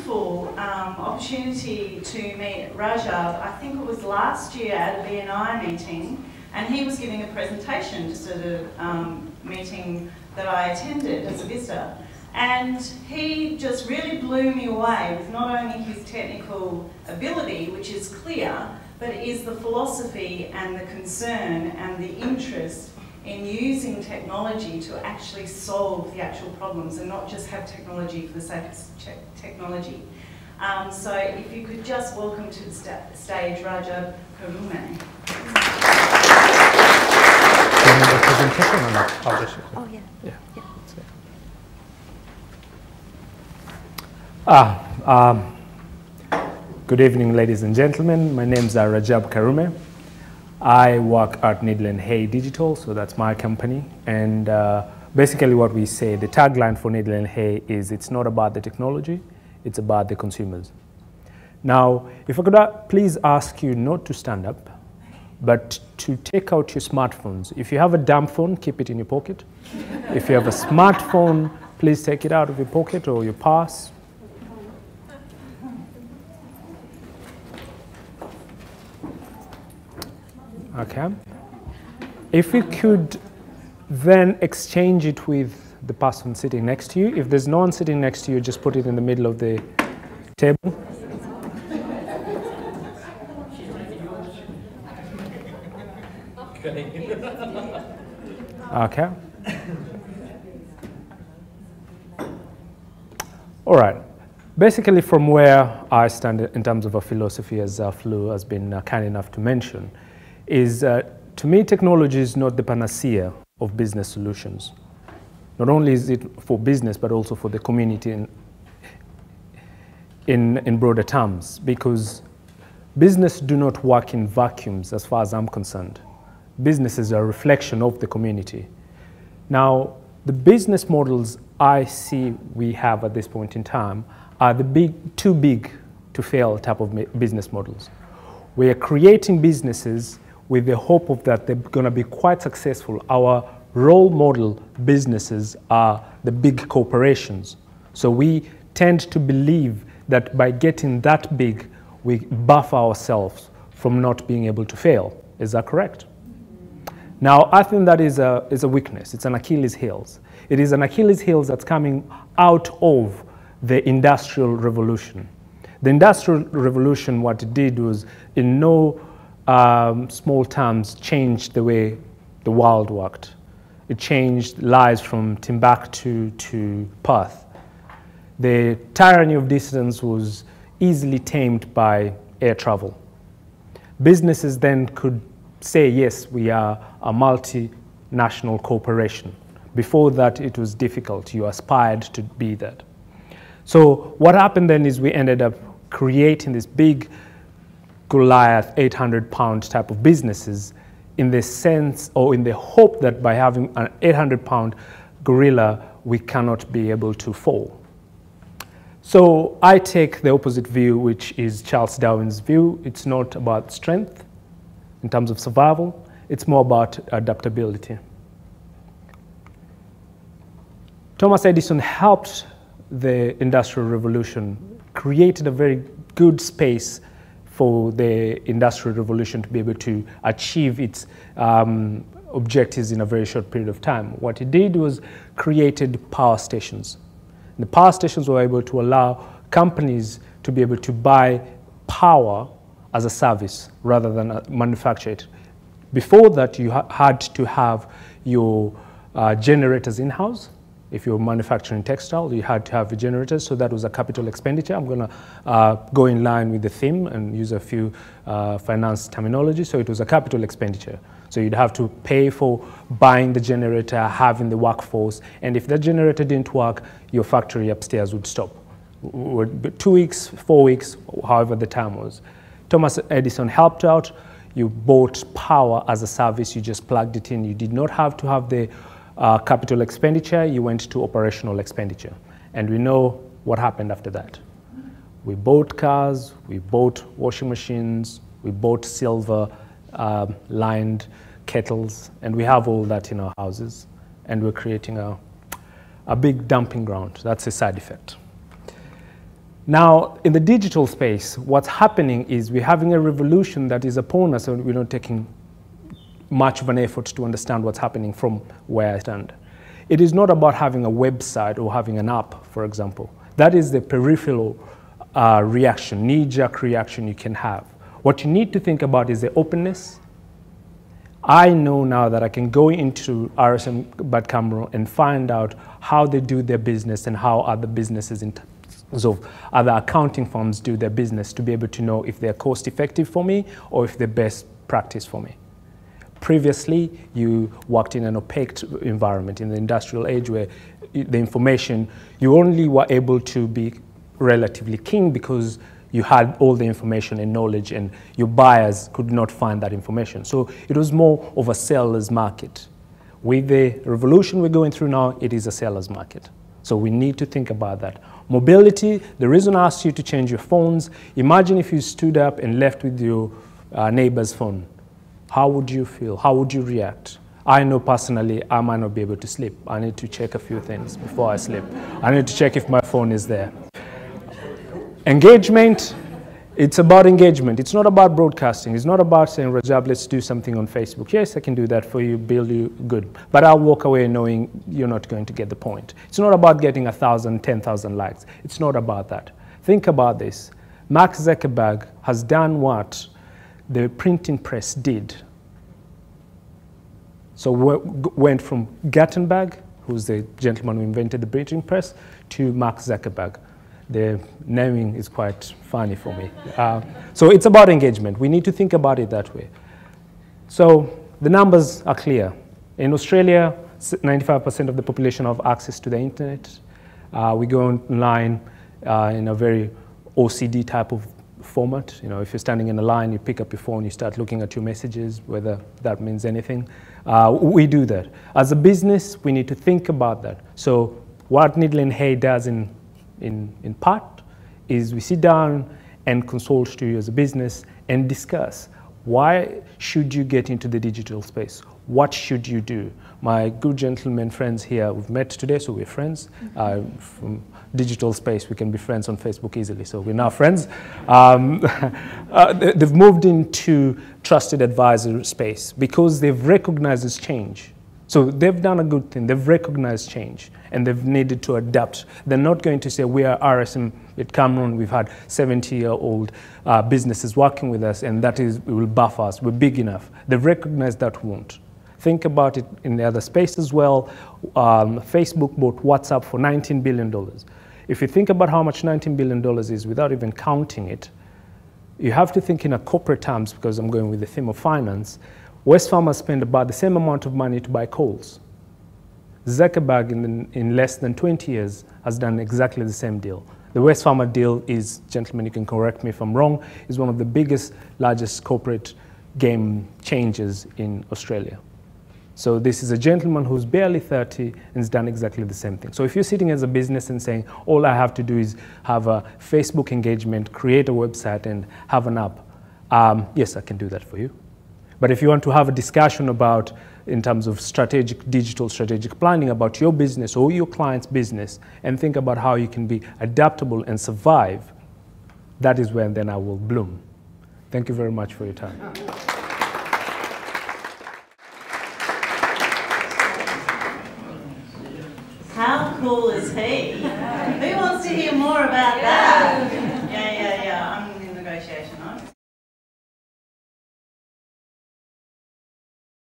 wonderful opportunity to meet Rajab. I think it was last year at a BNI meeting, and he was giving a presentation just at a meeting that I attended as a visitor. And he just really blew me away with not only his technical ability, which is clear, but is the philosophy and the concern and the interest in using technology to actually solve the actual problems and not just have technology for the sake of technology. So if you could just welcome to the stage Rajab Karume. Oh, yeah. Good evening, ladies and gentlemen. My name is Rajab Karume. I work at Needle & Hay Digital, so that's my company. And basically what we say, the tagline for Needle & Hay is, it's not about the technology, it's about the consumers. Now, if I could please ask you not to stand up, but to take out your smartphones. If you have a dumb phone, keep it in your pocket. If you have a smartphone, please take it out of your pocket or your purse. Okay. If you could then exchange it with the person sitting next to you. If there's no one sitting next to you, just put it in the middle of the table. Okay. All right. Basically, from where I stand in terms of a philosophy, as Fleur has been kind enough to mention, is to me, technology is not the panacea of business solutions. Not only is it for business, but also for the community in broader terms, because business do not work in vacuums as far as I'm concerned. Business is a reflection of the community. Now, the business models I see we have at this point in time are the too big to fail type of business models. We are creating businesses with the hope of that they're going to be quite successful. Our role model businesses are the big corporations. So we tend to believe that by getting that big, we buffer ourselves from not being able to fail. Is that correct? Now, I think that is a weakness. It's an Achilles heel. It is an Achilles heel that's coming out of the Industrial Revolution. The Industrial Revolution, what it did was, in no small terms, changed the way the world worked. It changed lives from Timbuktu to Perth. The tyranny of distance was easily tamed by air travel. Businesses then could say, yes, we are a multinational corporation. Before that, it was difficult. You aspired to be that. So what happened then is we ended up creating this big Goliath 800-pound type of businesses in the sense, or in the hope that by having an 800-pound gorilla, we cannot be able to fall. So I take the opposite view, which is Charles Darwin's view. It's not about strength in terms of survival. It's more about adaptability. Thomas Edison helped the Industrial Revolution, created a very good space for the Industrial Revolution to be able to achieve its objectives in a very short period of time. What he did was created power stations. And the power stations were able to allow companies to be able to buy power as a service rather than manufacture it. Before that, you had to have your generators in-house. If you're manufacturing textile, you had to have the generators, so that was a capital expenditure. I'm going to go in line with the theme and use a few finance terminology. So it was a capital expenditure. So you'd have to pay for buying the generator, having the workforce, and if that generator didn't work, your factory upstairs would stop. 2 weeks, 4 weeks, however the time was. Thomas Edison helped out. You bought power as a service. You just plugged it in. You did not have to have the capital expenditure. You went to operational expenditure. And we know what happened after that. We bought cars, we bought washing machines, we bought silver lined kettles, and we have all that in our houses. And we're creating a big dumping ground. That's a side effect. Now, in the digital space, what's happening is we're having a revolution that is upon us, and we're not taking much of an effort to understand what's happening from where I stand. It is not about having a website or having an app, for example. That is the peripheral reaction, knee-jerk reaction you can have. What you need to think about is the openness. I know now that I can go into RSM Bad Cameron and find out how they do their business and how other businesses in terms of other accounting firms do their business, to be able to know if they're cost effective for me or if they're best practice for me. Previously, you worked in an opaque environment in the industrial age where the information, you only were able to be relatively king because you had all the information and knowledge, and your buyers could not find that information. So it was more of a seller's market. With the revolution we're going through now, it is a seller's market. So we need to think about that. Mobility, the reason I asked you to change your phones, imagine if you stood up and left with your neighbor's phone. How would you feel? How would you react? I know personally I might not be able to sleep. I need to check a few things before I sleep. I need to check if my phone is there. Engagement, it's about engagement. It's not about broadcasting. It's not about saying, Rajab, let's do something on Facebook. Yes, I can do that for you, build you good. But I'll walk away knowing you're not going to get the point. It's not about getting 1,000, 10,000 likes. It's not about that. Think about this. Mark Zuckerberg has done what the printing press did. So we went from Gutenberg, who's the gentleman who invented the printing press, to Mark Zuckerberg. The naming is quite funny for me. So it's about engagement. We need to think about it that way. So the numbers are clear. In Australia, 95% of the population have access to the internet. We go online in a very OCD type of format. You know, if you're standing in a line, you pick up your phone, you start looking at your messages, whether that means anything. We do that. As a business, we need to think about that. So what Needle and Hay does in part is we sit down and consult to you as a business and discuss, why should you get into the digital space? What should you do? My good gentlemen friends here, we've met today, so we're friends. From digital space, we can be friends on Facebook easily, so we're now friends. They've moved into trusted advisor space because they've recognized this change. So they've done a good thing. They've recognized change, and they've needed to adapt. They're not going to say, we are RSM at Cameron, we've had 70-year-old businesses working with us, and that is, we will buff us, we're big enough. They've recognized that won't. Think about it in the other space as well. Facebook bought WhatsApp for $19 billion. If you think about how much $19 billion is without even counting it, you have to think in a corporate terms, because I'm going with the theme of finance. Wesfarmers spend about the same amount of money to buy Coles. Zuckerberg in less than 20 years has done exactly the same deal. The Wesfarmers deal is, gentlemen, you can correct me if I'm wrong, is one of the biggest, largest corporate game changers in Australia. So this is a gentleman who's barely 30 and has done exactly the same thing. So if you're sitting as a business and saying, all I have to do is have a Facebook engagement, create a website, and have an app, yes, I can do that for you. But if you want to have a discussion about, in terms of digital strategic planning about your business or your client's business, and think about how you can be adaptable and survive, that is when then I will bloom. Thank you very much for your time. How cool is he? Who wants to hear more about that?